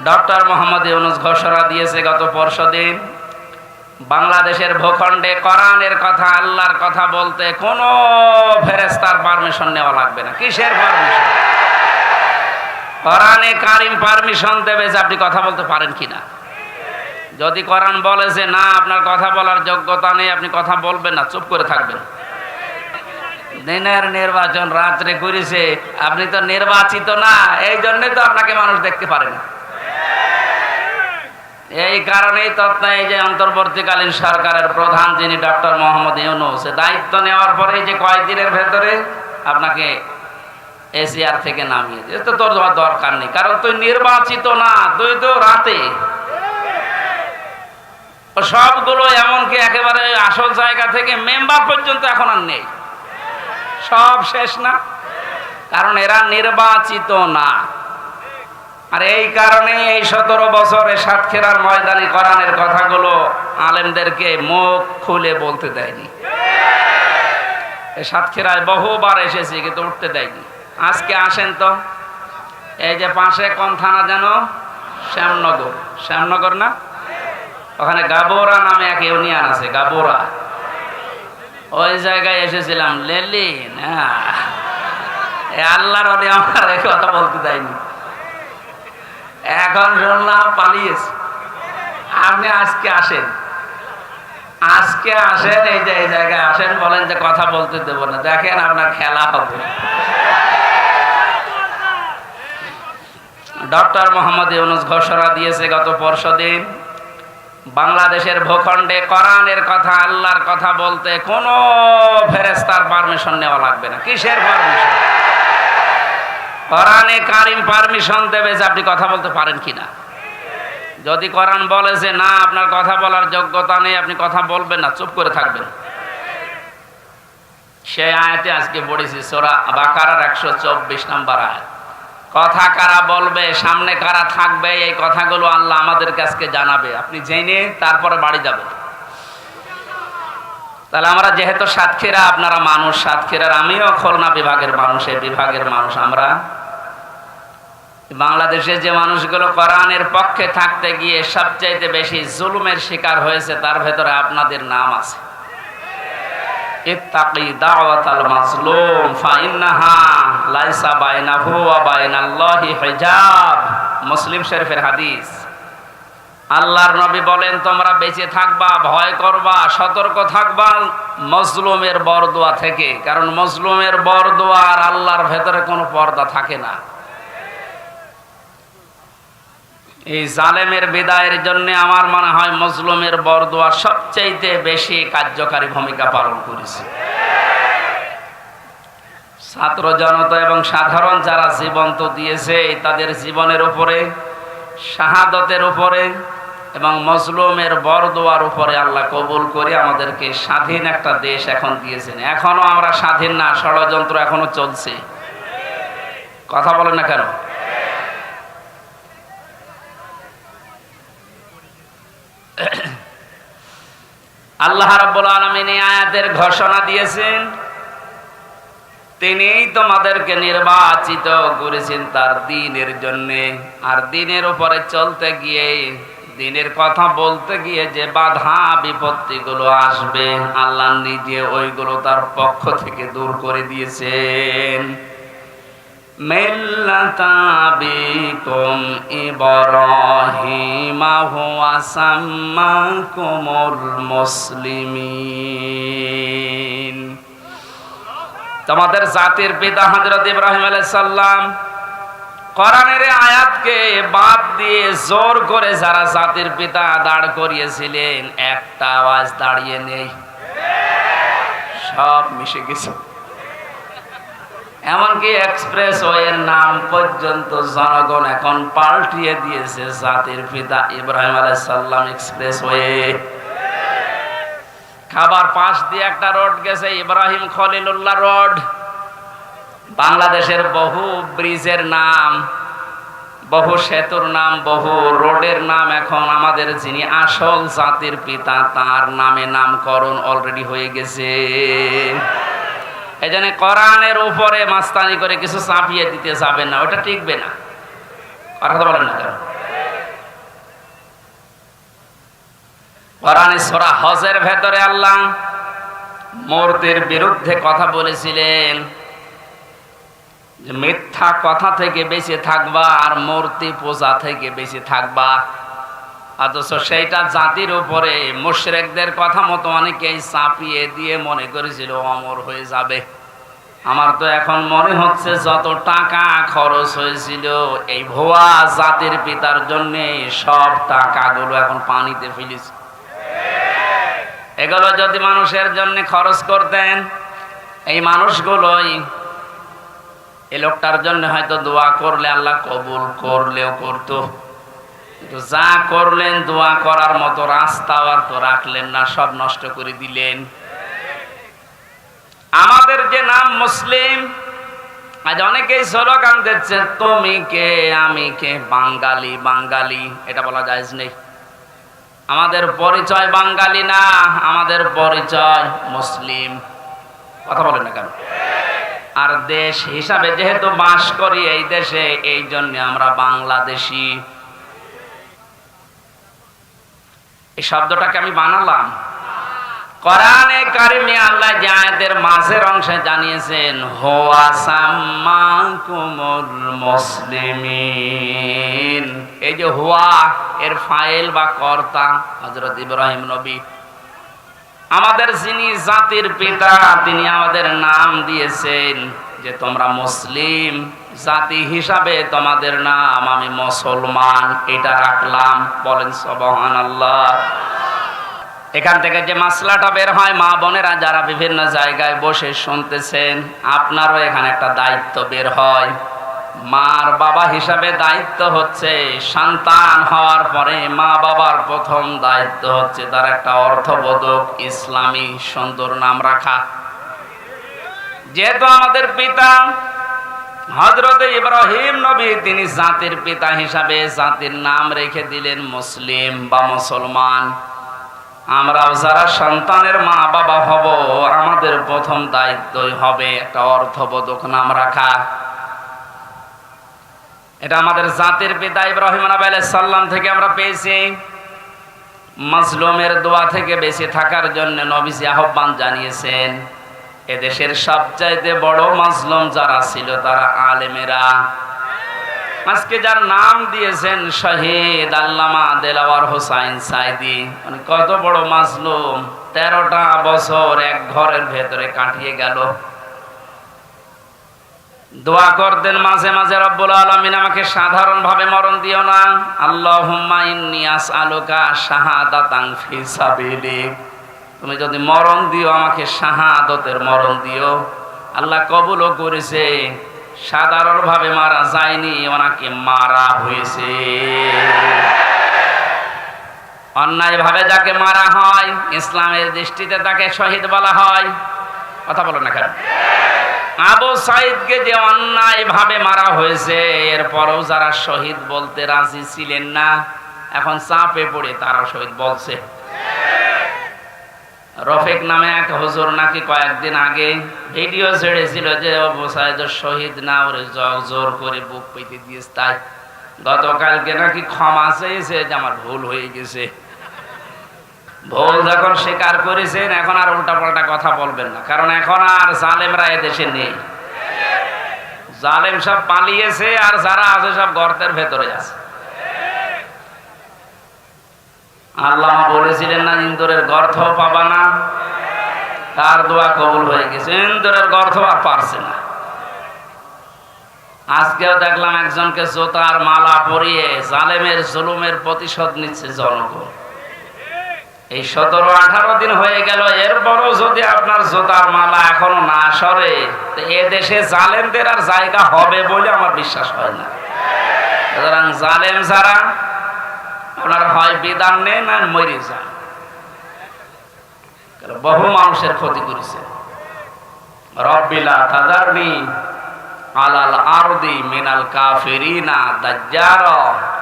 Doctor Mohammad Yunus ঘোষণা দিয়েছে গত পরশুদিন, বাংলাদেশের ভূখণ্ডে কোরআনের কথা, আল্লাহর কথা বলতে কোনো ফেরেশতার পারমিশন নেওয়া লাগবে না। কিসের পারমিশন? কোরআনে কারিম পারমিশন দেবে যে আপনি কথা বলতে পারেন কিনা। যদি কোরআন বলে যে না, আপনার কথা বলার যোগ্যতা নেই, আপনি কথা বলবেন না, চুপ করে থাকবেন। দিনের নির্বাচন রাত্রে করেছে, আপনি তো নির্বাচিত না, এই জন্যই তো আপনাকে মানুষ দেখতে পারে না। এই কারণেই এই যে অন্তর্বর্তীকালীন সরকারের প্রধান যিনি ডক্টর মোহাম্মদ ইউনূস, দায়িত্ব নেওয়ার পরে যে কয়েকদিনের ভেতরে আপনাকে এসিআর থেকে নামিয়ে দিয়ে, তো তোর দরকার নেই, কারণ তুই নির্বাচিত না, তুই তো রাতে সবগুলো, এমনকি একেবারে আসল জায়গা থেকে মেম্বার পর্যন্ত এখন আর নেই, সব শেষ না, কারণ এরা নির্বাচিত না। আর এই কারণে এই 17 বছরে সাতক্ষীরার ময়দানে কোরআনের কথাগুলো আলেমদেরকে মুখ খুলে বলতে দেয়নি। এই সাতক্ষীরায় বহুবার এসেছি কিন্তু উঠতে দেয়নি। আজকে আসেন তো, এই যে পাশে কোন থানা যেন, শ্যামনগর, শ্যামনগর না, ওখানে গাবোরা নামে এক ইউনিয়ন আছে, গাবোরা, ওই জায়গায় এসেছিলাম। লেলিন আল্লাহর ওলি আমার এই কথা বলতে দেয়নি। এখন শুনলাম পালিয়েছে। আপনি আজকে আসেন, আজকে আসেন, এই যে এই জায়গায় আসেন, বলেন যে কথা বলতে দেব না, দেখেন আপনার খেলা হবে। ডক্টর মোহাম্মদ ইউনূস ঘোষণা দিয়েছে গত পরশুদিন, বাংলাদেশের ভূখণ্ডে কোরআনের কথা, আল্লাহর কথা বলতে কোনো ফেরেশতার পারমিশন নেওয়া লাগবে না। কিসের পারমিশন? কোরআনে কারিম পারমিশন দেবে যে আপনি কথা বলতে পারেন কিনা। যদি কোরআন বলে যে না, আপনার কথা বলার যোগ্যতা নেই, আপনি কথা বলবেন না, চুপ করে থাকবেন। সেই আয়াতে আজকে পড়েছি সূরা বাকারার 124 নম্বর আয়াত। কথা কারা বলবে, সামনে কারা থাকবে, এই কথাগুলো আল্লাহ আমাদের কাছে জানাবে, আপনি জেনে তারপরে বাড়ি যাবেন। তাহলে আমরা যেহেতু সাতক্ষীরা, আপনারা মানুষ সাতক্ষীরার, আমিও খুলনা বিভাগের মানুষ, এই বিভাগের মানুষ, আমরা বাংলাদেশের যে মানুষগুলো কোরআনের পক্ষে থাকতে গিয়ে সবচাইতে বেশি জুলুমের শিকার হয়েছে, তার ভেতরে আপনাদের নাম আছে। ইত্তাকি দাওয়াতাল মাজলুম ফাইন্নাহা লাইসা বাইনাহু ওয়া বাইনাল্লাহি হিজাব, মুসলিম শরীফের হাদিস। আল্লাহর নবী বলেন, তোমরা বেঁচে থাকবা, ভয় করবা, সতর্ক থাকবা মজলুমের বরদোয়া থেকে, কারণ মজলুমের বরদোয়া আর আল্লাহর ভেতরে কোনো পর্দা থাকে না। এই জালেমের বিদায়ের জন্য আমার মনে হয় মজলুমের বরদোয়া সবচাইতে বেশি কার্যকারী ভূমিকা পালন করেছে। ছাত্র জনতা এবং সাধারণ যারা জীবন তো দিয়েছে, তাদের জীবনের উপরে, শাহাদতের উপরে এবং মজলুমের বরদোয়ার উপরে আল্লাহ কবুল করে আমাদেরকে স্বাধীন একটা দেশ এখন দিয়েছেন। এখনো আমরা স্বাধীন না, ষড়যন্ত্র এখনো চলছে। কথা বলেন না কেন? আল্লাহ রাব্বুল আলামিন এই আয়াতের ঘোষণা দিয়েছেন, তিনিই তোমাদেরকে নির্বাচিত করেছেন তার দ্বীনের জন্য। আর দ্বীনের উপরে চলতে গিয়ে, দ্বীনের কথা বলতে গিয়ে যে বাধা বিপত্তিগুলো আসবে, আল্লাহ নিজে ওইগুলো তার পক্ষ থেকে দূর করে দিয়েছেন। মিল্লাতা আবিকুম ইব্রাহিমা হুয়া সাম্মাকুমুল মুসলিমিন, তোমাদের জাতির পিতা হযরত ইব্রাহিম আলাইহিস সালাম। কোরআনের আয়াতকে বাদ দিয়ে জোর করে যারা জাতির পিতা দাঁড় করিয়েছিলেন, একটা আওয়াজ দাঁড়িয়ে নেই, সব মিশে গেছে। এমনকি এক্সপ্রেসওয়ের নাম পর্যন্ত জনগণ এখন পাল্টিয়ে দিয়েছে, জাতির পিতা ইব্রাহিম আলাইহিস সালাম এক্সপ্রেসওয়ে। খাবার পাশ দিয়ে একটা রোড গেছে, ইব্রাহিম খলিলুল্লাহ রোড। বাংলাদেশের বহু ব্রিজের নাম, বহু সেতুর নাম, বহু রোডের নাম এখন আমাদের যিনি আসল জাতির পিতা তার নামে নামকরণ অলরেডি হয়ে গেছে। এই জন্য কোরআনের উপরে মাস্তানি করে কিছু চাপিয়ে দিতে যাবেন না, ওটা টিকবে না। কথা বলেন না কেন? কোরআনে সূরা হজের ভেতরে আল্লাহ মূর্তির বিরুদ্ধে কথা বলেছিলেন যে মিথ্যা কথা থেকে বেঁচে থাকবা আর মূর্তি পূজা থেকে বেঁচে থাকবা। অথচ সেইটা জাতির উপরে মুশরিকদের কথা মতো অনেকেই চাপিয়ে দিয়ে মনে করেছিল অমর হয়ে যাবে। আমার তো এখন মনে হচ্ছে যত টাকা খরচ হয়েছিল এই ভুয়া জাতির পিতার জন্য সব টাকাগুলো এখন পানিতে ফেলেছে। এগুলো যদি মানুষের জন্য খরচ করতেন, এই মানুষগুলোই এই লোকটার জন্য হয়তো দোয়া করলে আল্লাহ কবুল করলেও করতো, কিন্তু যা করলেন দোয়া করার মতো রাস্তা আর তো রাখলেন না, সব নষ্ট করে দিলেন। আমাদের যে নাম মুসলিম, আজ অনেকেই স্লোগান দিচ্ছে তুমি কে আমি কে, বাঙালি বাঙালি, এটা বলা জায়েজ নেই। আমাদের পরিচয় বাঙালি না, আমাদের পরিচয় মুসলিম। কথা বলেন না কেন? আর দেশ হিসাবে যেহেতু বাস করি এই দেশে, এই জন্য আমরা বাংলাদেশি। এই শব্দটাকে আমি বানালাম। কোরআনে কারিমে আল্লাহ যে আয়াতের মাঝের অংশে জানিয়েছেন হুয়া সাম্মাকুমুল মুসলিমিন, এই যে হুয়া এর ফাইল বা কর্তা হযরত ইব্রাহিম নবী, আমাদের যিনি জাতির পিতা, তিনি আমাদের নাম দিয়েছেন যে তোমরা মুসলিম জাতি হিসাবে তোমাদের নাম আমি মুসলমান, এটা রাখলাম। বলেন সুবহানাল্লাহ। এখান থেকে যে মাসলাটা বের হয়, মা বোনেরা যারা বিভিন্ন জায়গায় বসে শুনতেছেন, আপনারও এখানে একটা দায়িত্ব বের হয়। মার বাবা হিসাবে দায়িত্ব হচ্ছে সন্তান হওয়ার পরে মা বাবার প্রথম দায়িত্ব হচ্ছে তার একটা অর্থবোধক ইসলামী সুন্দর নাম রাখা। যেহেতু আমাদের পিতা হযরত ইব্রাহিম নবী, তিনি জাতির পিতা হিসাবে জাতির নাম রেখে দিলেন মুসলিম বা মুসলমান। আমরাও যারা সন্তানের মা বাবা হব, আমাদের প্রথম দায়িত্বই হবে একটা অর্থবোধক নাম রাখা। এটা আমাদের জাতির পিতা ইব্রাহিম আলাইহিস সালাম থেকে আমরা পেয়েছি। মাজলুমের দোয়া থেকে বেঁচে থাকার জন্য নবীজি আহ্বান জানিয়েছেন। এদেশের সবচাইতে বড় মাজলুম যারা ছিল তারা আলেমেরা। আজকে যার নাম দিয়েছেন শহীদ আল্লামা দেলাওয়ার হোসাইন সাইদি, মানে কত বড় মাজলুম, 13টা বছর এক ঘরের ভেতরে কাটিয়ে গেল। দোয়া করতেন মাঝে মাঝে, রব্বুল আলামিন আমাকে সাধারণভাবে মরণ দিও না, আল্লাহুম্মা ইন্নী আসআলুকা শাহাদাতান ফি সাবিলিক, তুমি যদি মরণ দিও আমাকে শাহাদতের মরণ দিও। আল্লাহ কবুলও করেছে, সাধারণভাবে মারা যায়নি, ওনাকে মারা হয়েছে। অন্যায়ভাবে যাকে মারা হয় ইসলামের দৃষ্টিতে তাকে শহীদ বলা হয়। কথা বলো না কেন? আবু সাইদকে যে অন্যায়ভাবে মারা হয়েছে, এরপরও যারা শহীদ বলতে রাজি ছিলেন না, এখন চাপে পড়ে তারা শহীদ বলছে। রফিক নামে এক হুজুর নাকি কয়েকদিন আগে ভিডিও ছেড়েছিল যে আবু সাইদ শহীদ না, ওরে জোর করে বুক পেতে দিয়েছে। তাই গতকালকে নাকি ক্ষমা চেয়েছে যে আমার ভুল হয়ে গেছে। ভুল যখন স্বীকার করেছেন, এখন আর উল্টাপাল্টা কথা বলবেন না, কারণ এখন আর জালেমরা এদেশে নেই। জালেম সব পালিয়েছে, আর যারা আছে সব গর্তের ভেতরে আছে। আল্লাহ বলেছিলেন না ইন্দুরের গর্ত পাবা না, তার দোয়া কবুল হয়ে গেছে। ইন্দুরের গর্ত আর পারছে না। আজকেও দেখলাম একজনকে জোতার মালা পরিয়ে জালেমের জুলুমের প্রতিশোধ নিচ্ছে জনগণ। এই 17-18 দিন হয়ে গেল, এরপরও যদি আপনার জোতার মালা এখনো না সরে, তো এ দেশে জালেমদের আর জায়গা হবে বলে আমার বিশ্বাস হয় না। সুতরাং জালেম যারা, ওনারা হয় বিধান নেন আর মরে যান। বহু মানুষের ক্ষতি করেছে। রব্বিলা তাদারনি আলাল আরদি মিনাল কাফিরিনা দাজ্জারা।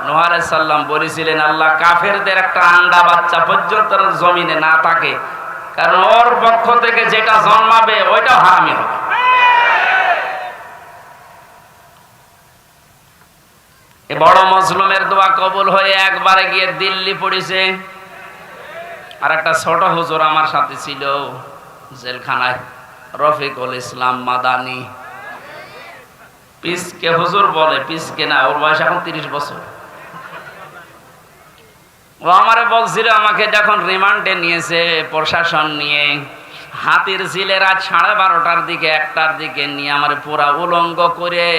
নূহ আলাইহিস সালাম বলেছিলেন, আল্লাহ কাফেরদের একটা আন্ডা বাচ্চা পর্যন্ত জমিনে না থাকে, কারণ ওর পক্ষ থেকে যেটা জন্মাবে ওইটাও হারামি হবে। বড় মজলুমের দোয়া কবুল হয়ে একবারে গিয়ে দিল্লি পড়েছে। আর একটা ছোট হুজুর আমার সাথে ছিল জেলখানায়, রফিকুল ইসলাম মাদানি। পিসকে হুজুর বলে, পিসকে না, ওর বয়স এখন 30 বছর। ও আমারে বলছিল, আমাকে যখন রিমান্ডে নিয়েছে প্রশাসন নিয়ে, হাতির ঝিলে রাত 12:30টার দিকে 1টার দিকে নিয়ে আমার পুরা উলঙ্গ করে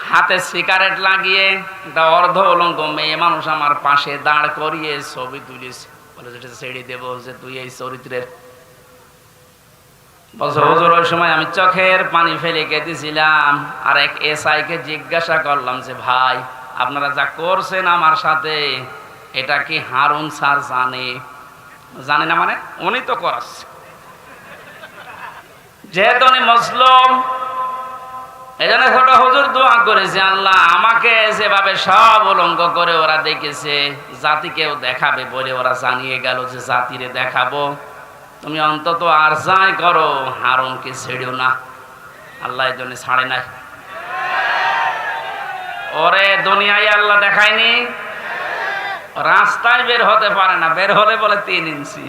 হাতে সিগারেট লাগিয়ে একটা অর্ধ উলঙ্গ মেয়ে মানুষ আমার পাশে দাঁড় করিয়ে ছবি তুলিস, বলে যেটা ছেড়ে দেবো যে তুই এই চরিত্রের। বলছে হুজুর ওই সময় আমি চোখের পানি ফেলে কেঁদেছিলাম। আর এক এসআই কে জিজ্ঞাসা করলাম যে ভাই আপনারা যা করছেন আমার সাথে, এটা কি হারুন স্যার জানে? জানে না মানে উনি তো করাচ্ছে, যেহেতু উনি মুসলিম। এই জন্য ছোট হুজুর দোয়া করেছে, আল্লাহ আমাকে যেভাবে সব উলঙ্গ করে ওরা দেখেছে, জাতিকেও দেখাবে বলে ওরা জানিয়ে গেল যে জাতিরে দেখাবো, তুমি অন্তত আর যাই করো হারুনকে ছেড়েও না। আল্লাহ এই জন্য ছাড়ে নাই। ওরে দুনিয়ায় আল্লাহ দেখায়নি, রাস্তায় বের হতে পারে না, বের হলে বলে 3 ইঞ্চি।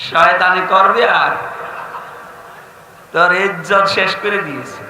শয়তানি করবে আর তোর ইজ্জত শেষ করে দিয়েছে।